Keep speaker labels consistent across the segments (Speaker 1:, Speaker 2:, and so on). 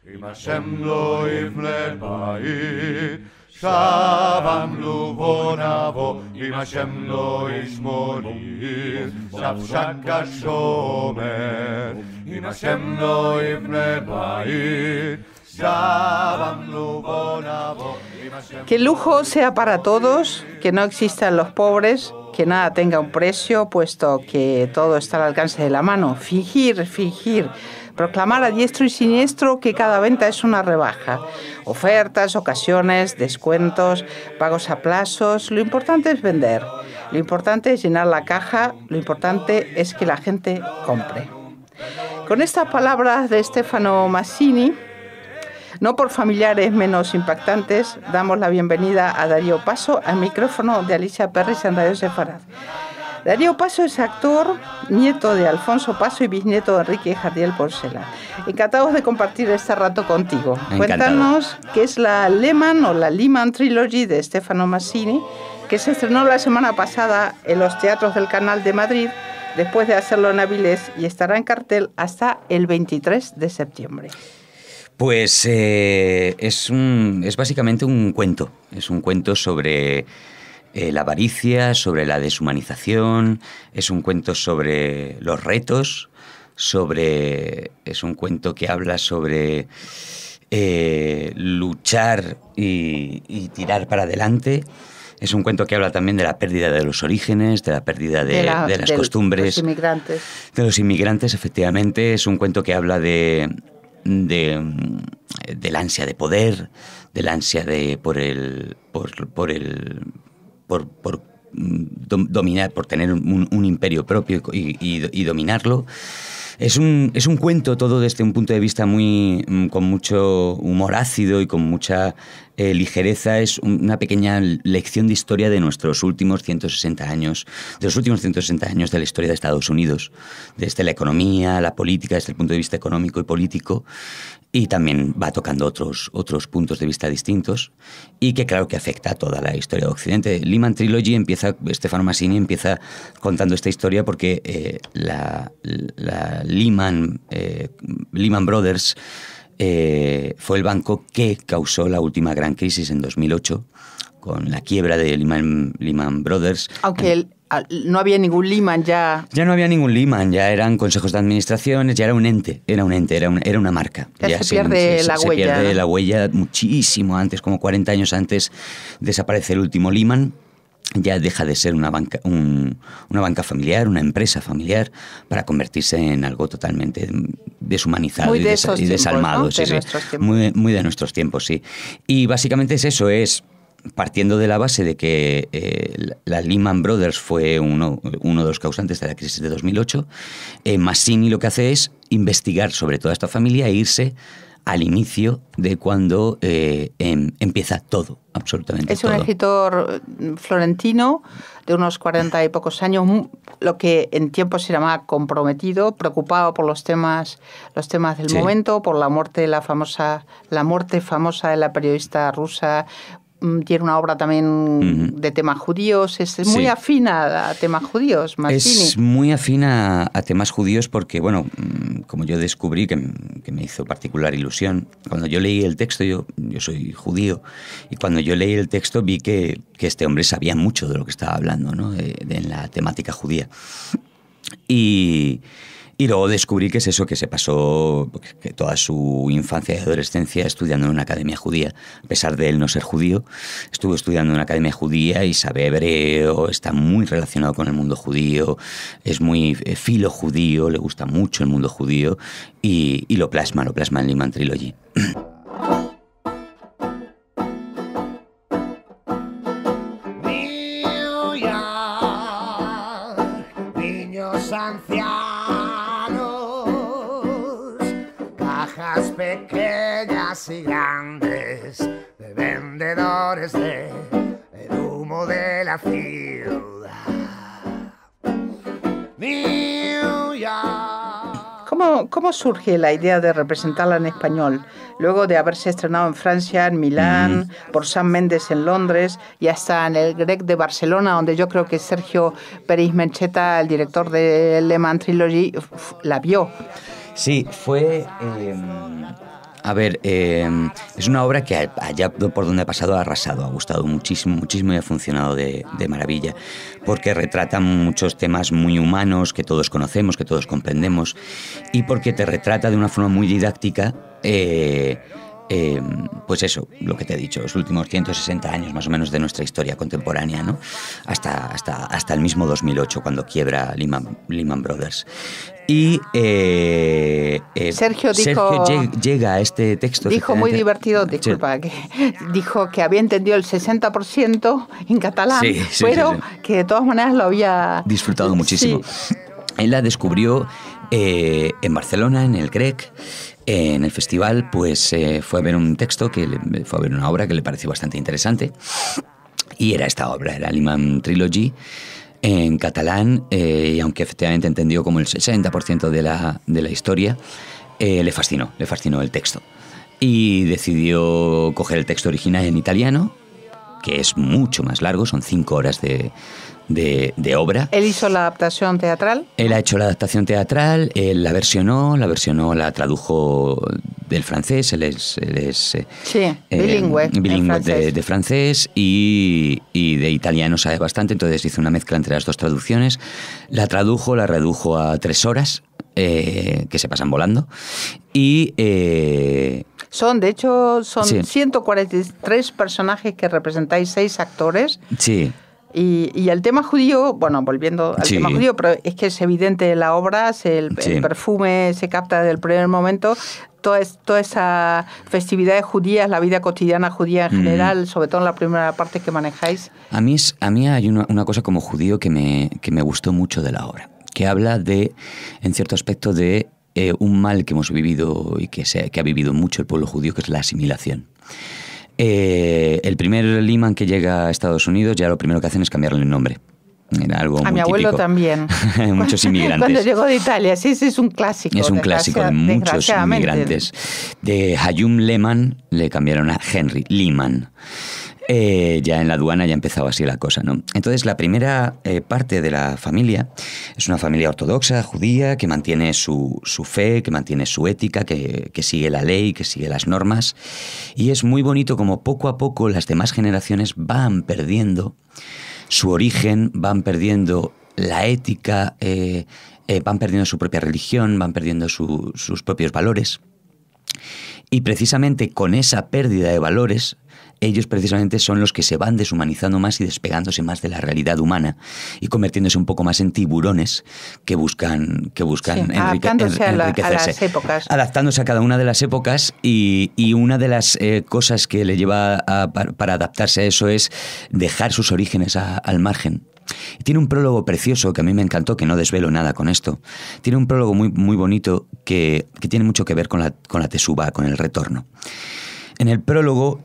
Speaker 1: אם השם לא יבנה בית, שבם לובו נבוא, אם השם לא ישמור עיר, שבשק השומר, אם השם לא יבנה בית, שבם לובו נבוא.
Speaker 2: Que el lujo sea para todos, que no existan los pobres, que nada tenga un precio, puesto que todo está al alcance de la mano. Fingir, proclamar a diestro y siniestro que cada venta es una rebaja. Ofertas, ocasiones, descuentos, pagos a plazos. Lo importante es vender, lo importante es llenar la caja, lo importante es que la gente compre. Con estas palabras de Stefano Massini, no por familiares menos impactantes, damos la bienvenida a Darío Paso al micrófono de Alicia Perris en Radio Sefarad. Darío Paso es actor, nieto de Alfonso Paso y bisnieto de Enrique Jardiel Porcela. Encantados de compartir este rato contigo.
Speaker 3: Encantado.
Speaker 2: Cuéntanos qué es la Lehman o la Lehman Trilogy de Stefano Massini, que se estrenó la semana pasada en los teatros del Canal de Madrid, después de hacerlo en Avilés, y estará en cartel hasta el 23 de septiembre.
Speaker 3: Pues es básicamente un cuento. Es un cuento sobre la avaricia, sobre la deshumanización, es un cuento sobre los retos, es un cuento que habla sobre luchar y tirar para adelante. Es un cuento que habla también de la pérdida de los orígenes, de la pérdida de las costumbres.
Speaker 2: Los inmigrantes.
Speaker 3: De los inmigrantes, efectivamente. Es un cuento que habla del ansia de poder, del ansia por dominar, por tener un imperio propio y dominarlo. Es un cuento todo desde un punto de vista con mucho humor ácido y con mucha ligereza. Es una pequeña lección de historia de nuestros últimos 160 años, de los últimos 160 años de la historia de Estados Unidos, desde la economía, la política, desde el punto de vista económico y político, y también va tocando otros puntos de vista distintos, y que claro que afecta a toda la historia de Occidente. Lehman Trilogy Stefano Massini empieza contando esta historia porque la Lehman Brothers fue el banco que causó la última gran crisis en 2008, con la quiebra de Lehman Brothers.
Speaker 2: Aunque no había ningún Lehman ya.
Speaker 3: Ya no había ningún Lehman, ya eran consejos de administraciones, ya era un ente, era una marca.
Speaker 2: Ya se pierde la huella.
Speaker 3: Se pierde la huella muchísimo antes, como 40 años antes desaparece el último Lehman. Ya deja de ser una banca familiar, una empresa familiar, para convertirse en algo totalmente deshumanizado y desalmado.
Speaker 2: ¿No?
Speaker 3: Sí,
Speaker 2: de
Speaker 3: sí. Muy de nuestros tiempos, sí. Y básicamente es eso, partiendo de la base de que la Lehman Brothers fue uno de los causantes de la crisis de 2008, Massini lo que hace es investigar sobre toda esta familia e irse al inicio de cuando empieza todo, absolutamente todo.
Speaker 2: Es un escritor florentino de unos 40 y pocos años, lo que en tiempos se llamaba comprometido, preocupado por los temas del momento, por la muerte famosa de la periodista rusa. Tiene una obra también de temas judíos. Es muy afín a temas judíos, Massini.
Speaker 3: Es muy afín a temas judíos porque, bueno, como yo descubrí, que me hizo particular ilusión, cuando yo leí el texto, yo soy judío, y cuando yo leí el texto vi que este hombre sabía mucho de lo que estaba hablando, ¿no? de la temática judía. Y luego descubrí que es eso, que se pasó que toda su infancia y adolescencia estudiando en una academia judía. A pesar de él no ser judío, estuvo estudiando en una academia judía y sabe hebreo, está muy relacionado con el mundo judío, es muy filo judío, le gusta mucho el mundo judío y lo plasma en Lehman Trilogy.
Speaker 1: Niños ancianos, cajas pequeñas y grandes de vendedores de el humo de la ciudad. New York.
Speaker 2: ¿Cómo surge la idea de representarla en español? Luego de haberse estrenado en Francia, en Milán, por Sam Mendes en Londres y hasta en el Grec de Barcelona, donde yo creo que Sergio Peris Mencheta, el director de Lehman Trilogy, la vio.
Speaker 3: Sí, fue A ver, es una obra que allá por donde ha pasado ha arrasado, ha gustado muchísimo, muchísimo y ha funcionado de maravilla, porque retrata muchos temas muy humanos que todos conocemos, que todos comprendemos, y porque te retrata de una forma muy didáctica pues eso, lo que te he dicho, los últimos 160 años más o menos de nuestra historia contemporánea, ¿no? Hasta el mismo 2008, cuando quiebra Lehman Brothers. Y
Speaker 2: Sergio
Speaker 3: llega a este texto.
Speaker 2: Dijo muy divertido, disculpa, sí. Que dijo que había entendido el 60% en catalán, pero que de todas maneras lo había
Speaker 3: disfrutado muchísimo. Sí. Él la descubrió en Barcelona, en el CREC. En el festival, pues fue a ver un texto, fue a ver una obra que le pareció bastante interesante. Y era esta obra, era Lehman Trilogy, en catalán, y aunque efectivamente entendió como el 60% de la historia, le fascinó el texto. Y decidió coger el texto original en italiano, que es mucho más largo, son 5 horas de obra.
Speaker 2: ¿Él hizo la adaptación teatral?
Speaker 3: Él ha hecho la adaptación teatral, él la versionó, la tradujo del francés, él es
Speaker 2: bilingüe
Speaker 3: de francés y de italiano sabe bastante, entonces hizo una mezcla entre las dos traducciones, la redujo a 3 horas, que se pasan volando, y...
Speaker 2: Son 143 personajes que representáis 6 actores.
Speaker 3: Sí.
Speaker 2: Y el tema judío, bueno, volviendo al tema judío, pero es que es evidente en la obra, el perfume se capta desde el primer momento, toda esa festividad judía, la vida cotidiana judía en general, sobre todo en la primera parte que manejáis.
Speaker 3: A mí hay una cosa como judío que me gustó mucho de la obra, que habla en cierto aspecto de un mal que hemos vivido y que ha vivido mucho el pueblo judío, que es la asimilación. El primer Lehman que llega a Estados Unidos, ya lo primero que hacen es cambiarle el nombre. Era algo muy
Speaker 2: mi abuelo
Speaker 3: típico.
Speaker 2: También.
Speaker 3: Muchos inmigrantes.
Speaker 2: Cuando llegó de Italia, sí, es un clásico.
Speaker 3: Es un clásico de muchos inmigrantes. De Hayum Lehman le cambiaron a Henry Lehman. Ya en la aduana ya empezaba así la cosa, ¿no? Entonces la primera parte de la familia es una familia ortodoxa, judía, que mantiene su fe, que mantiene su ética, que sigue la ley, que sigue las normas. Y es muy bonito como poco a poco las demás generaciones van perdiendo su origen, van perdiendo la ética, van perdiendo su propia religión, van perdiendo sus propios valores. Y precisamente con esa pérdida de valores, ellos precisamente son los que se van deshumanizando más y despegándose más de la realidad humana y convirtiéndose un poco más en tiburones que buscan
Speaker 2: adaptándose a las épocas.
Speaker 3: Adaptándose a cada una de las épocas y una de las cosas que le lleva para adaptarse a eso es dejar sus orígenes al margen. Tiene un prólogo precioso que a mí me encantó, que no desvelo nada con esto. Tiene un prólogo muy, muy bonito que tiene mucho que ver con la Teshuvá, con el retorno. En el prólogo,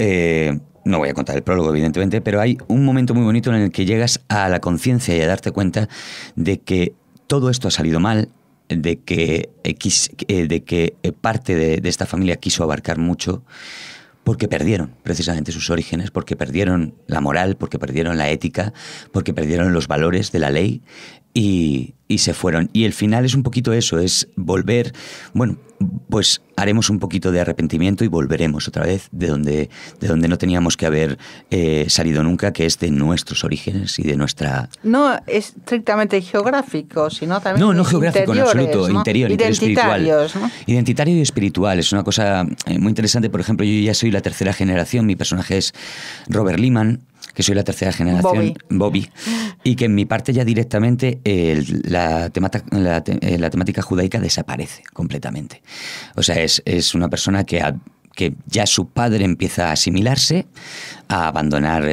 Speaker 3: no voy a contar el prólogo evidentemente, pero hay un momento muy bonito en el que llegas a la conciencia y a darte cuenta de que todo esto ha salido mal, de que parte de esta familia quiso abarcar mucho, porque perdieron precisamente sus orígenes, porque perdieron la moral, porque perdieron la ética, porque perdieron los valores de la ley y se fueron. Y el final es un poquito eso, es volver, bueno, pues haremos un poquito de arrepentimiento y volveremos otra vez de donde no teníamos que haber salido nunca, que es de nuestros orígenes y de nuestra...
Speaker 2: No es estrictamente geográfico, sino también
Speaker 3: no geográfico en absoluto,
Speaker 2: ¿no?
Speaker 3: interior espiritual.
Speaker 2: ¿No?
Speaker 3: Identitario y espiritual, es una cosa muy interesante. Por ejemplo, yo ya soy la tercera generación, mi personaje es Robert Lehman, que soy la tercera generación, Bobby, y que en mi parte ya directamente la temática judaica desaparece completamente. O sea, es una persona que ya su padre empieza a asimilarse, a abandonar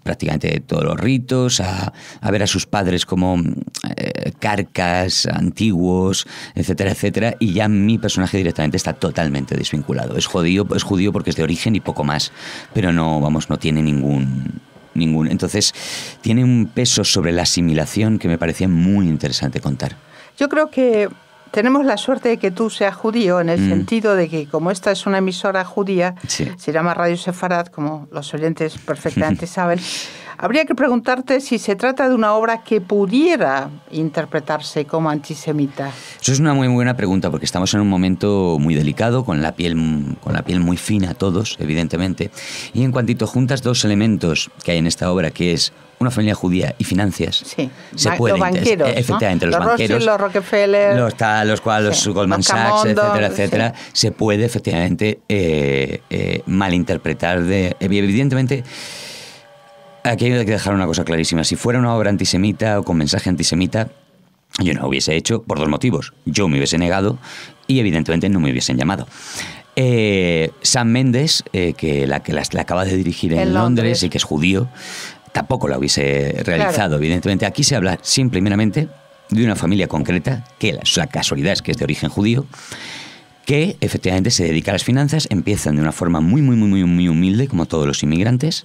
Speaker 3: prácticamente todos los ritos, a ver a sus padres como carcas, antiguos, etcétera, etcétera, y ya mi personaje directamente está totalmente desvinculado. Es judío porque es de origen y poco más, pero no tiene ningún. Entonces, tiene un peso sobre la asimilación que me parecía muy interesante contar.
Speaker 2: Yo creo que tenemos la suerte de que tú seas judío, en el sentido de que como esta es una emisora judía, se llama Radio Sefarad, como los oyentes perfectamente saben, habría que preguntarte si se trata de una obra que pudiera interpretarse como antisemita.
Speaker 3: Eso es una muy buena pregunta, porque estamos en un momento muy delicado, con la piel muy fina todos, evidentemente. Y en cuantito juntas dos elementos que hay en esta obra, que es una familia judía y finanzas,
Speaker 2: Sí,
Speaker 3: se pueden,
Speaker 2: los banqueros,
Speaker 3: efectivamente,
Speaker 2: ¿no?
Speaker 3: los banqueros,
Speaker 2: Rothschild, los Rockefeller,
Speaker 3: los Goldman
Speaker 2: los
Speaker 3: Sachs,
Speaker 2: Camondo,
Speaker 3: etcétera, etcétera,
Speaker 2: sí.
Speaker 3: se puede efectivamente malinterpretar. Evidentemente, aquí hay que dejar una cosa clarísima. Si fuera una obra antisemita o con mensaje antisemita, yo no lo hubiese hecho por dos motivos. Yo me hubiese negado y evidentemente no me hubiesen llamado. Sam Mendes, que la acaba de dirigir en Londres y que es judío, tampoco la hubiese realizado, claro. Evidentemente. Aquí se habla simple y meramente de una familia concreta, que la casualidad es que es de origen judío, que efectivamente se dedica a las finanzas. Empiezan de una forma muy humilde, como todos los inmigrantes.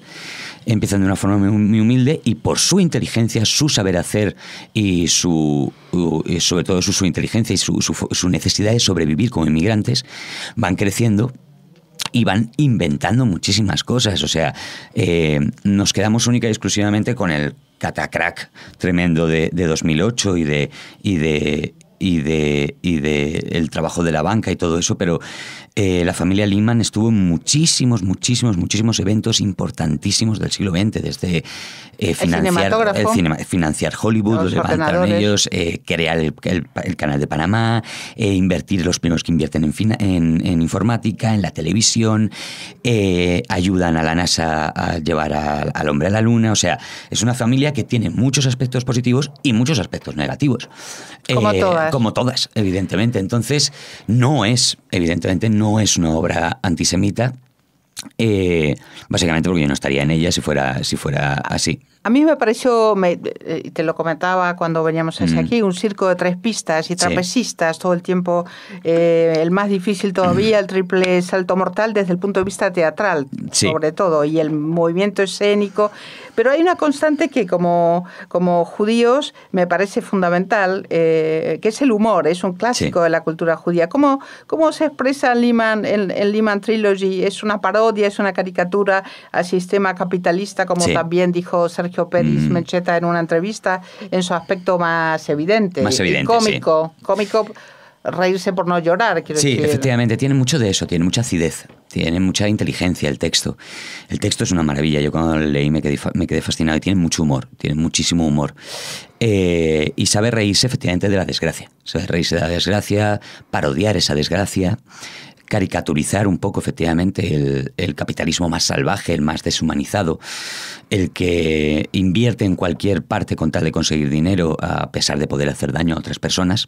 Speaker 3: Empiezan de una forma muy humilde y por su inteligencia, su saber hacer y sobre todo su inteligencia y su necesidad de sobrevivir como inmigrantes, van creciendo y van inventando muchísimas cosas. O sea, nos quedamos única y exclusivamente con el catacrack tremendo de 2008 y de el trabajo de la banca y todo eso, pero la familia Lehman estuvo en muchísimos eventos importantísimos del siglo XX, desde financiar Hollywood, levantaron ellos, crear el canal de Panamá, invertir, los primeros que invierten en informática, en la televisión, ayudan a la NASA a llevar al hombre a la luna. O sea, es una familia que tiene muchos aspectos positivos y muchos aspectos negativos. Como todas, evidentemente. Entonces, evidentemente no es una obra antisemita, básicamente porque yo no estaría en ella si fuera así.
Speaker 2: A mí me pareció, te lo comentaba cuando veníamos hacia aquí, un circo de tres pistas y trapecistas todo el tiempo, el más difícil todavía, el triple salto mortal desde el punto de vista teatral, sobre todo, y el movimiento escénico. Pero hay una constante que como judíos me parece fundamental, que es el humor, es un clásico de la cultura judía. ¿Cómo se expresa en Lehman Trilogy? ¿Es una parodia, es una caricatura al sistema capitalista, como también dijo Sergio Pérez Mencheta en una entrevista, en su aspecto más evidente y cómico, reírse por no llorar, quiero decir.
Speaker 3: Sí, efectivamente, tiene mucho de eso, tiene mucha acidez, tiene mucha inteligencia el texto. El texto es una maravilla, yo cuando lo leí me quedé fascinado, y tiene mucho humor, tiene muchísimo humor. Y sabe reírse efectivamente de la desgracia, parodiar esa desgracia, caricaturizar un poco efectivamente el capitalismo más salvaje, el más deshumanizado, el que invierte en cualquier parte con tal de conseguir dinero a pesar de poder hacer daño a otras personas.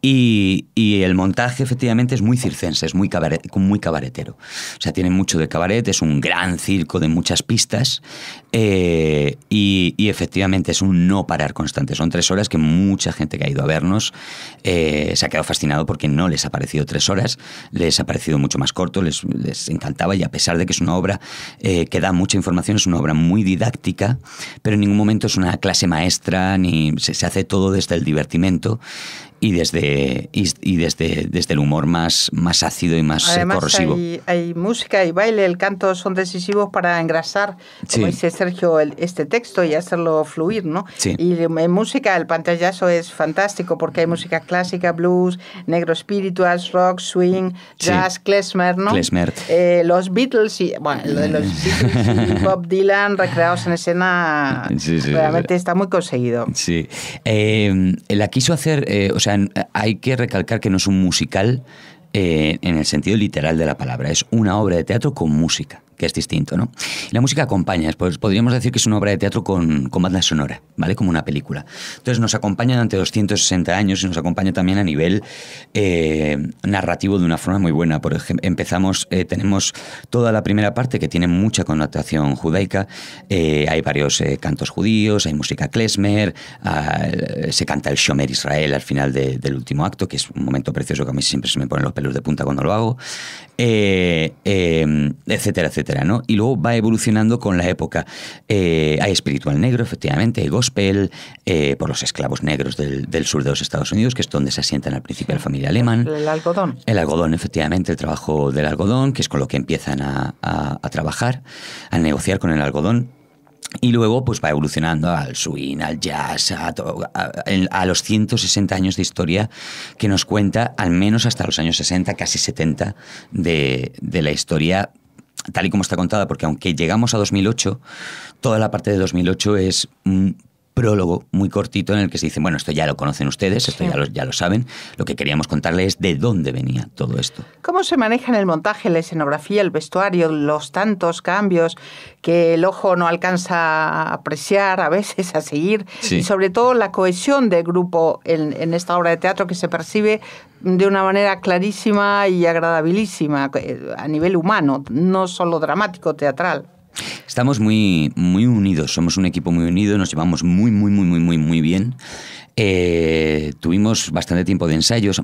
Speaker 3: Y el montaje efectivamente es muy circense, es muy cabaretero. O sea, tiene mucho de cabaret, es un gran circo de muchas pistas, y efectivamente es un no parar constante. Son 3 horas que mucha gente que ha ido a vernos se ha quedado fascinado porque no les ha parecido 3 horas, les ha parecido mucho más corto, les encantaba, y a pesar de que es una obra que da mucha información, es una obra muy didáctica, pero en ningún momento es una clase maestra, ni se hace todo desde el divertimento y desde el humor más ácido y más corrosivo.
Speaker 2: Hay música y baile, el canto son decisivos para engrasar, como dice Sergio, este texto y hacerlo fluir, ¿no? Sí. Y en música el pantallazo es fantástico porque hay música clásica, blues, negro spiritual, rock, swing, jazz, klezmer, ¿no?
Speaker 3: Klezmer.
Speaker 2: Los Beatles y Bob Dylan recreados en escena, realmente está muy conseguido.
Speaker 3: Sí. La quiso hacer, hay que recalcar que no es un musical en el sentido literal de la palabra, es una obra de teatro con música, que es distinto, ¿no? La música acompaña, pues podríamos decir que es una obra de teatro con banda sonora, ¿vale? Como una película. Entonces nos acompaña durante 260 años y nos acompaña también a nivel narrativo de una forma muy buena. Por ejemplo, tenemos toda la primera parte que tiene mucha connotación judaica, hay varios cantos judíos, hay música klezmer, se canta el Shomer Israel al final del último acto, que es un momento precioso que a mí siempre se me ponen los pelos de punta cuando lo hago, etcétera, etcétera, ¿no? Y luego va evolucionando con la época. Hay espiritual negro, efectivamente, hay gospel, por los esclavos negros del sur de los Estados Unidos, que es donde se asientan al principio la familia Lehman.
Speaker 2: El algodón.
Speaker 3: El algodón, efectivamente, el trabajo del algodón, que es con lo que empiezan a trabajar, a negociar con el algodón. Y luego pues va evolucionando al swing, al jazz, a los 160 años de historia que nos cuenta, al menos hasta los años 60, casi 70, de la historia tal y como está contada, porque aunque llegamos a 2008, toda la parte de 2008 es un prólogo muy cortito en el que se dice, bueno, esto ya lo conocen ustedes, esto ya lo saben, lo que queríamos contarles es de dónde venía todo esto.
Speaker 2: ¿Cómo se maneja en el montaje, la escenografía, el vestuario, los tantos cambios que el ojo no alcanza a apreciar, a veces a seguir?
Speaker 3: Sí.
Speaker 2: Y sobre todo la cohesión del grupo en esta obra de teatro que se percibe de una manera clarísima y agradabilísima a nivel humano, no solo dramático, teatral.
Speaker 3: Estamos muy, muy unidos, somos un equipo muy unido, nos llevamos muy bien. Tuvimos bastante tiempo de ensayos,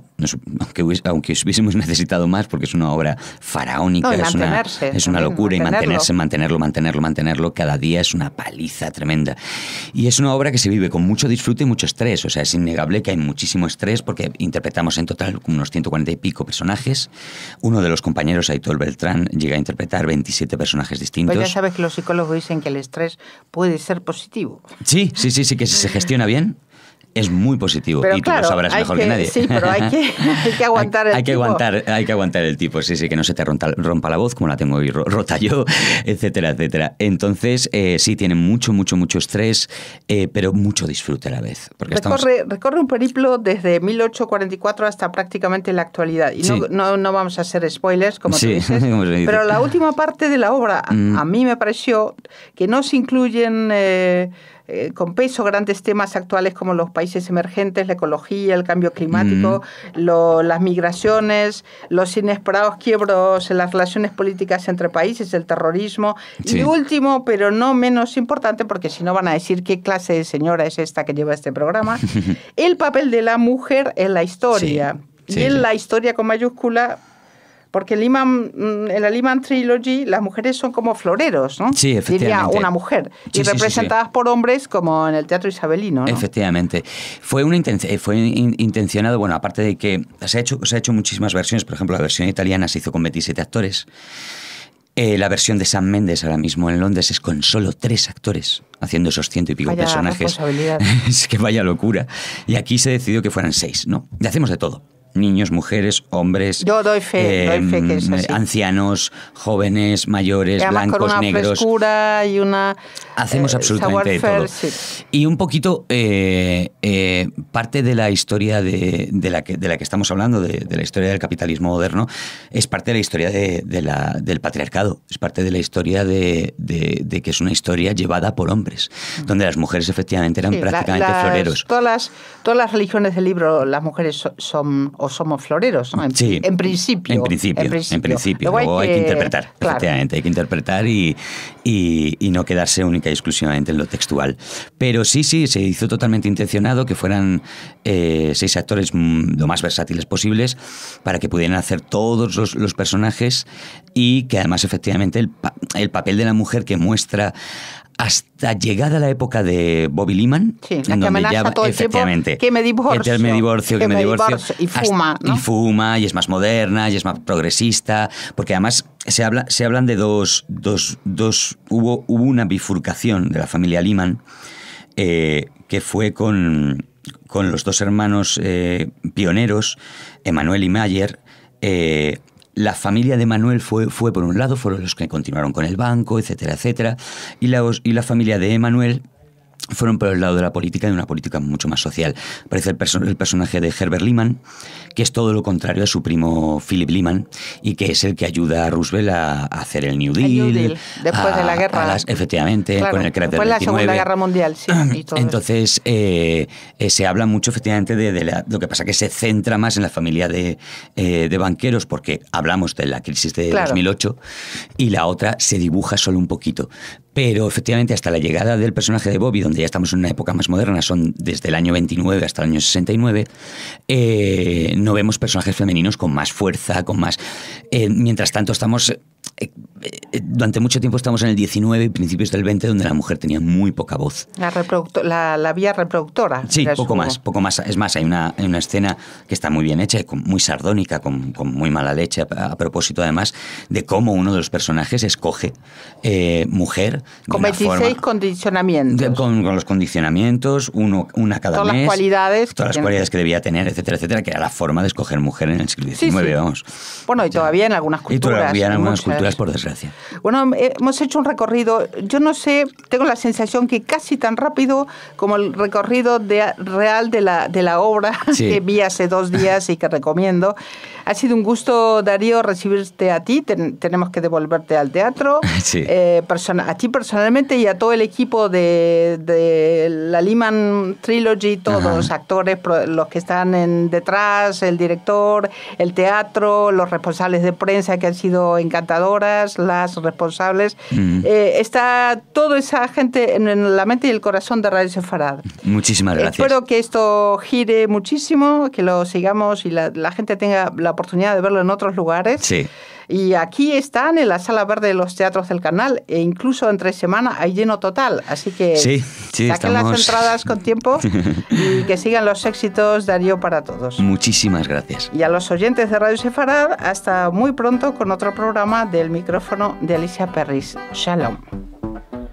Speaker 3: aunque hubiésemos necesitado más, porque es una obra faraónica, es una locura, y mantenerlo cada día es una paliza tremenda. Y es una obra que se vive con mucho disfrute y mucho estrés, o sea, es innegable que hay muchísimo estrés porque interpretamos en total unos 140 y pico personajes. Uno de los compañeros, Aitor Beltrán, llega a interpretar 27 personajes distintos.
Speaker 2: Pues ya sabes que los psicólogos dicen que el estrés puede ser positivo.
Speaker 3: Sí, que si se gestiona bien. Es muy positivo, pero y tú, claro, lo sabrás mejor que nadie.
Speaker 2: Sí, pero hay que aguantar el tipo.
Speaker 3: Hay que aguantar el tipo, sí, que no se te rompa la voz, como la tengo hoy rota yo, etcétera. Entonces, sí, tiene mucho estrés, pero mucho disfrute a la vez. Porque
Speaker 2: recorre un periplo desde 1844 hasta prácticamente la actualidad. Y sí. no vamos a hacer spoilers, como tú dices, pero la última parte de la obra, a mí me pareció que no se incluyen... con peso grandes temas actuales como los países emergentes, la ecología, el cambio climático, las migraciones, los inesperados quiebros en las relaciones políticas entre países, el terrorismo. Sí. Y último, pero no menos importante, porque si no van a decir qué clase de señora es esta que lleva este programa, el papel de la mujer en la historia. Sí. Y en la historia con mayúscula... Porque en la Lehman Trilogy las mujeres son como floreros, ¿no?
Speaker 3: Sí, efectivamente.
Speaker 2: Diría una mujer. Sí, y representadas por hombres como en el teatro isabelino, ¿no?
Speaker 3: Efectivamente. Fue intencionado, bueno, aparte de que se ha hecho muchísimas versiones. Por ejemplo, la versión italiana se hizo con 27 actores. La versión de Sam Mendes ahora mismo en Londres es con solo 3 actores, haciendo esos 100 y pico
Speaker 2: vaya
Speaker 3: personajes. Es que vaya locura. Y aquí se decidió que fueran 6, ¿no? Y hacemos de todo. Niños, mujeres, hombres,
Speaker 2: yo doy fe que es así.
Speaker 3: Ancianos, jóvenes, mayores, blancos,
Speaker 2: con una
Speaker 3: negros.
Speaker 2: Frescura y una
Speaker 3: hacemos absolutamente de todo. Sí. Y un poquito parte de la historia de la que estamos hablando, de la historia del capitalismo moderno, es parte de la historia del patriarcado, es parte de la historia de que es una historia llevada por hombres, donde las mujeres efectivamente eran prácticamente floreros.
Speaker 2: Todas las religiones del libro, las mujeres somos floreros, ¿no? En principio.
Speaker 3: En principio. Luego hay que interpretar, claro. Efectivamente, hay que interpretar y no quedarse única y exclusivamente en lo textual. Pero sí, se hizo totalmente intencionado que fueran 6 actores lo más versátiles posibles para que pudieran hacer todos los personajes y que además efectivamente el papel de la mujer que muestra hasta llegada la época de Bobby Lehman,
Speaker 2: sí, en donde ya todo efectivamente el tiempo,
Speaker 3: que me divorcio
Speaker 2: y fuma, ¿no?
Speaker 3: Y fuma y es más moderna y es más progresista, porque además se hablan de hubo una bifurcación de la familia Lehman que fue con los 2 hermanos pioneros, Emanuel y Mayer. La familia de Manuel fue por un lado, fueron los que continuaron con el banco, etcétera, y la familia de Emanuel fueron por el lado de la política, de una política mucho más social. Aparece el personaje de Herbert Lehman, que es todo lo contrario a su primo Philip Lehman, y que es el que ayuda a Roosevelt a hacer el New Deal.
Speaker 2: Después de la guerra.
Speaker 3: Efectivamente, claro, con el crack del 29.
Speaker 2: Después de la Segunda Guerra Mundial, sí. Y todo
Speaker 3: entonces, se habla mucho, efectivamente, lo que pasa que se centra más en la familia de banqueros, porque hablamos de la crisis de 2008, y la otra se dibuja solo un poquito. Pero efectivamente hasta la llegada del personaje de Bobby, donde ya estamos en una época más moderna, son desde el año 29 hasta el año 69, no vemos personajes femeninos con más fuerza, con más... mientras tanto estamos durante mucho tiempo estamos en el 19 y principios del 20, donde la mujer tenía muy poca voz.
Speaker 2: La vía reproductora.
Speaker 3: Sí, poco más. Es más, hay una escena que está muy bien hecha, muy sardónica, con muy mala leche, a propósito además de cómo uno de los personajes escoge mujer.
Speaker 2: Con 26 condicionamientos.
Speaker 3: Con los condicionamientos, una cada
Speaker 2: todas
Speaker 3: mes.
Speaker 2: Todas
Speaker 3: las cualidades que debía tener, etcétera, etcétera, que era la forma de escoger mujer en el siglo XIX, vamos.
Speaker 2: Bueno, y todavía en algunas culturas.
Speaker 3: Y todavía en algunas culturas, por desgracia.
Speaker 2: Bueno, hemos hecho un recorrido, yo no sé, tengo la sensación que casi tan rápido como el recorrido real de la obra que vi hace 2 días y que recomiendo. Ha sido un gusto, Darío, recibirte a ti. Tenemos que devolverte al teatro.
Speaker 3: Sí.
Speaker 2: A ti personalmente y a todo el equipo de la Lehman Trilogy, todos los actores, los que están detrás, el director, el teatro, los responsables de prensa que han sido encantadoras, las responsables. Está toda esa gente en la mente y el corazón de Radio Sefarad.
Speaker 3: Muchísimas gracias.
Speaker 2: Espero que esto gire muchísimo, que lo sigamos y la gente tenga la oportunidad de verlo en otros lugares.
Speaker 3: Sí.
Speaker 2: Y aquí están en la Sala Verde de los Teatros del Canal e incluso entre semana hay lleno total. Así que saquen las entradas con tiempo y que sigan los éxitos, Darío, para todos.
Speaker 3: Muchísimas gracias.
Speaker 2: Y a los oyentes de Radio Sefarad, hasta muy pronto con otro programa del micrófono de Alicia Perris. Shalom.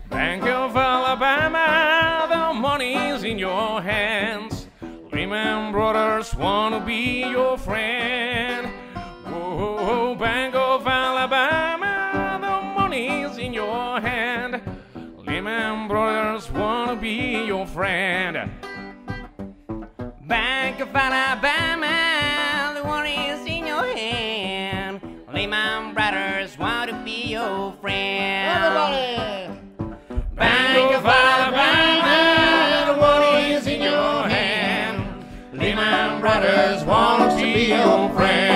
Speaker 4: Bank of Alabama, the money's in your hands. Lehman Brothers want to be your friend. Oh, Bank of Alabama, the money's in your hand. Lehman Brothers want to be your friend. Bank of Alabama, the money's in your hand. Lehman Brothers want to be your friend. Everybody! Bank of Alabama, the money's in your hand. Lehman Brothers want to be your friend.